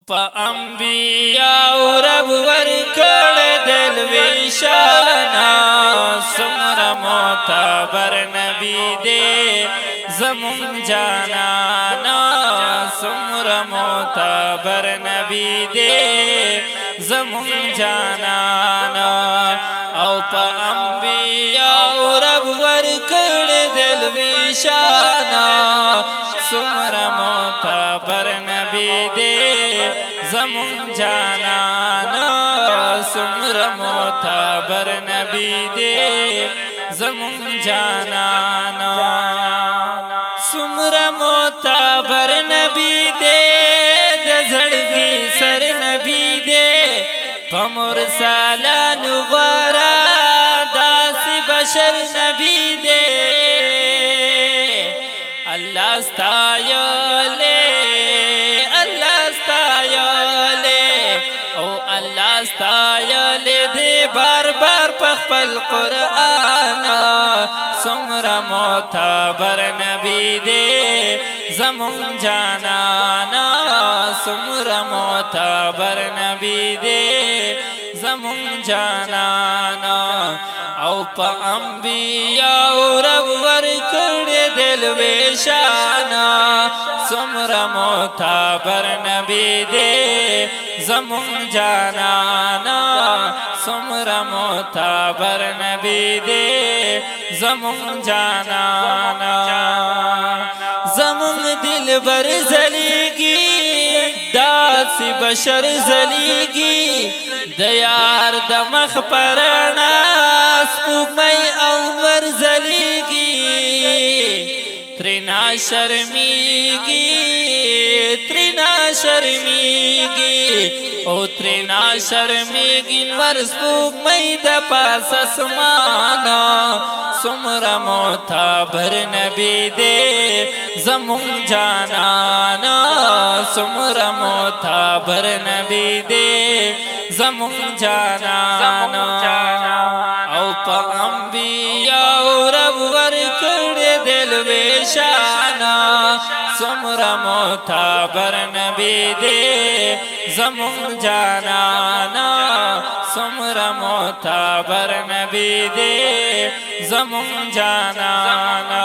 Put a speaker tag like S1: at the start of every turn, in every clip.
S1: پا انبیاء رب ورکڑ دل ویشانا سمر معتبر نبی دے زمون جانانا سمر معتبر نبی دے زمون جانانا او پا انبیاء رب ورکڑ دل ویشانا سمر معتبر نبی دے زمون جانانا سمر معتبر نبی دے زمون جانانا سمر معتبر نبی دے دزڑگی سر نبی دے پمرسالان غورا داسی بشر نبی دے اللہ ستایلے او اللہ ستایلے دے بار بار پخپل قرآن سمر معتبر نبی دے زمون جانانا سمر معتبر نبی دے زمون جانانا او پا انبیاء رب ورکڑ دل ویشانا سمر معتبر نبی دے زمون جانانا سمر معتبر نبی دے زمون جانانا زمون دل بر زلیگی داسی بشر زلیگی دیار دمخ پرنا سپومی اومر زلیگی ترینا شرمیگی او ترینا شرمیگی نور سپومی دا پاس اسمانا سمر معتبر نبی دے زمون جانانا سمر معتبر نبی دے زمون جانانا او پا انبیاء رب ورکڑ دل ویشانا سمر معتبر نبی دے زمون جانانا سمر معتبر نبی دے زمون جانانا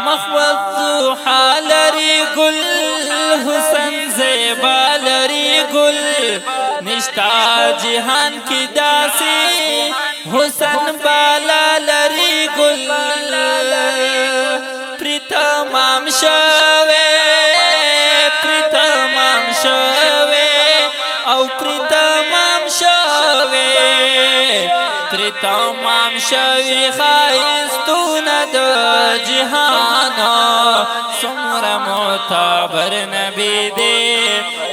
S1: مخوض حالری گل حسن زیبا لری گل نشتا جہان کی داسی حسن بالا لری گل پریتمام شوے او پریتمام شوی خائستون دو جہانا سمر معتبر نبی دے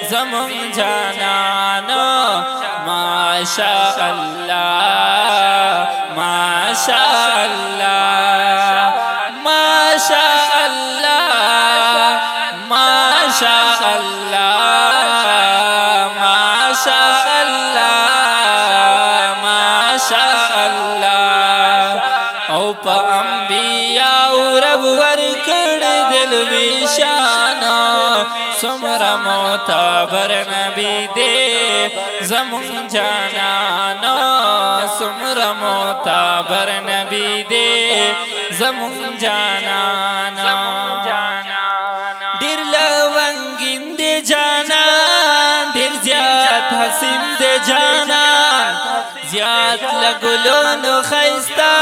S1: زمون جانانا ماشاء اللہ ماشاء اللہ ماشاء اللہ ماشاء اللہ ماشاء اللہ ماشاء اللہ او پا انبیاء رب ورکڑ دل ویشانا سمر معتبر نبی دے زمون جانانا سمر معتبر نبی دے زمون جانانا دیر لونگین دے جانان دیر زیاد حسین دے جانان زیاد لگلون خیستا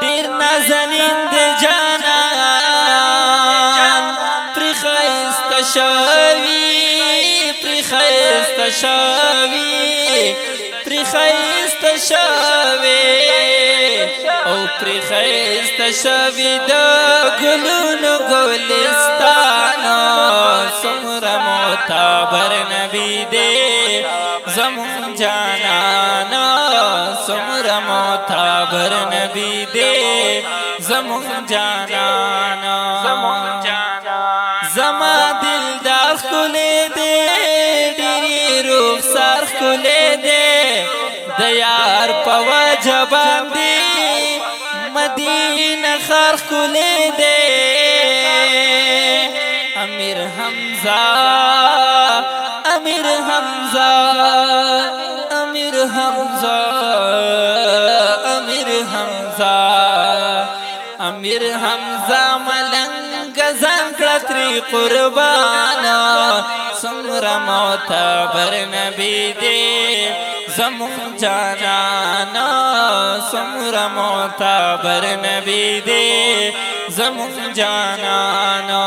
S1: دیر نازنین دے جانان پری خیستا شوی پری خیستا شوی پری خیستا شوی او پری خیستا شوی دا گلون گلستانا سمر معتبر نبی دے زمون جانانا سمر معتبر نبی دے زمون جانانا زما دلدار خلے دے دیری روح سار خلے دے دیار پوا جبان دی مدینہ خار خلے دے امیر حمزہ امیر حمزه امیر حمزه امیر حمزه امیر حمزه ملنګ ځان کړه ترې قربانا څومره معتبر نبی دی زمون جانانا څومره معتبر نبی دی زمون جانانا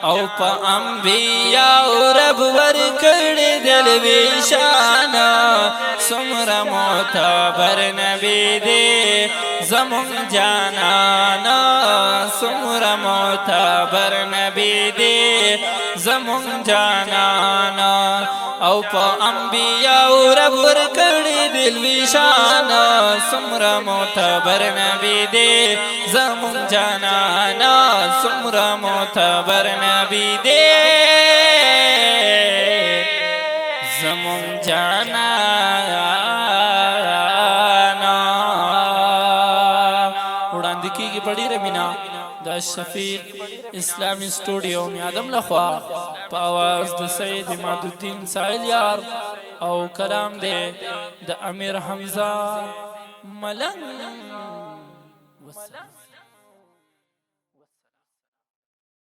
S1: او په انبیاء رب ورکړی دل ویشانا څومره معتبر نبی دی زمون جانانا څومره معتبر نبی دی زمون جانانا او په انبیاء رب ورکړی دل ویشانا څومره معتبر نبی دی زمون جانانا څومره معتبر نبی دی زمون جانانا وړاندې کیږي په ډېره مینه د شفیق اسلامی سټوډیو میادم لخوا په اواز د سید عمادالدین سائل یار او کلام دی د امیر حمزه ملنګ.